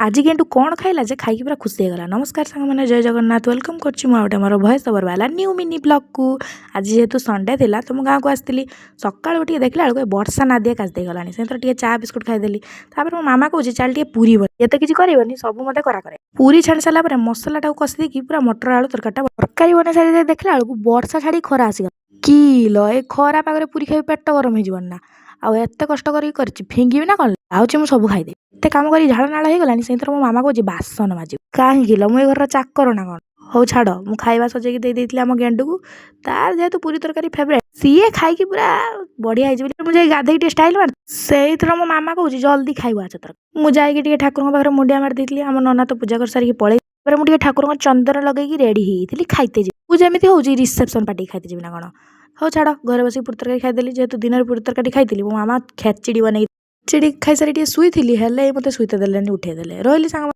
ଆଜି କିନ୍ତୁ କ'ଣ ଖାଇଲା ଯେ ଖାଇକି ପୁରା ଖୁସି ହେଇଗଲା। ନମସ୍କାର ସାଙ୍ଗମାନେ, ଜୟ ଜଗନ୍ନାଥ। ୱେଲକମ୍ କରୁଛି ମୁଁ ଗୋଟେ ମୋର ଭଏସ୍ ଓଭର୍ ବାଲା ନ୍ୟୁ ମିନି ବ୍ଲଗ୍‌କୁ। ଆଜି ଯେହେତୁ ସଣ୍ଡେ ଥିଲା ତ ମୁଁ ଗାଁକୁ ଆସିଥିଲି। ସକାଳୁ ଟିକେ ଦେଖିଲା ବେଳକୁ ଏ ବର୍ଷା ନାଦିଆ କାଚି ଦେଇଗଲାଣି। ସେଥିରେ ଟିକେ ଚା ବିସ୍କୁଟ୍ ଖାଇଦେଲି। ତାପରେ ମୋ ମାମା କହୁଛି ଚାଲ ଟିକେ ପୁରୀ ବନି। ଏତେ କିଛି କରିବନି, ସବୁ ମୋତେ କରେ। ପୁରୀ ଛାଣି ସାରିଲା ପରେ ମସଲାଟାକୁ କଷି ଦେଇକି ପୁରା ମଟର ଆଳୁ ତରକାରୀ ବନେଇ ସାରି ଦେଖିଲା ବେଳକୁ ବର୍ଷା ଛାଡ଼ି ଖରା ଆସିଗଲା। କି ଲୋ, ଏ ଖରା ପାଗରେ ପୁରୀ ଖାଇବି ପେଟ ଗରମ ହେଇଯିବନି ନା। ଆଉ ଏତେ କଷ୍ଟ କରିକି କରିଛି, ଫିଙ୍ଗିବି ନା କ'ଣ? ଆଉଛି ମୁଁ ସବୁ ଖାଇଦେବି। ଏତେ କାମ କରି ଝାଳ ନାଳ ହେଇଗଲାଣି। ସେଇଥିରେ ମୋ ମାମା କହୁଛି ବାସନ ମାଜିବୁ। କାହିଁକି ଲୋ, ମୁଁ ଏ ଘରର ଚାକର ନା କ'ଣ? ହଉ ଛାଡ଼, ମୁଁ ଖାଇବା ସଜେଇକି ଦେଇଥିଲି ଆମ ଗେଣ୍ଡୁକୁ। ତାର ଯେହେତୁ ପୁରୀ ତରକାରୀ ଫେଭରେଟ୍, ସିଏ ଖାଇକି ପୁରା ବଢ଼ିଆ ହେଇଛି ବୋଲି ମୁଁ ଯାଇ ଗାଧେଇକି ଟିକେ ଷ୍ଟାଇଲ୍ ମାରି, ସେଇଥିରେ ମୋ ମାମା କହୁଛି ଜଲ୍ଦି ଖାଇବ ଆଛ ତରକାରୀ। ମୁଁ ଯାଇକି ଟିକେ ଠାକୁରଙ୍କ ପାଖରେ ମୁଣ୍ଡିଆ ମାରି ଦେଇଥିଲି। ଆମ ନନା ତ ପୂଜା କରିସାରିକି ପଳେଇ। ତାପରେ ମୁଁ ଟିକେ ଠାକୁରଙ୍କ ଚନ୍ଦନ ଲଗେଇକି ରେଡ଼ି ହେଇଯାଇଥିଲି ଖାଇତେ ଯିବି। ମୁଁ ଯେମିତି ହେଉଛି ରିସେପ୍ସନ୍ ପାର୍ଟି ଖାଇତେ ଯିବି ନା କ'ଣ? ହଉ ଛାଡ଼, ଘରେ ବସିକି ପୁରୀ ତରକାରୀ ଖାଇଦେଲି। ଯେହେତୁ ଦିନରେ ପୁରୀ ତରକାରୀ ଖାଇଥିଲି, ମୋ ମାମା ଖେଚିଡ଼ି ବନେଇ, ଖେଚିଡ଼ି ଖାଇସାରି ଟିକେ ଶୋଇଥିଲି, ହେଲେ ମୋତେ ଶୋଇତେ ଦେଲେନି, ଉଠେଇ ଦେଲେ। ରହିଲି ସାଙ୍ଗ।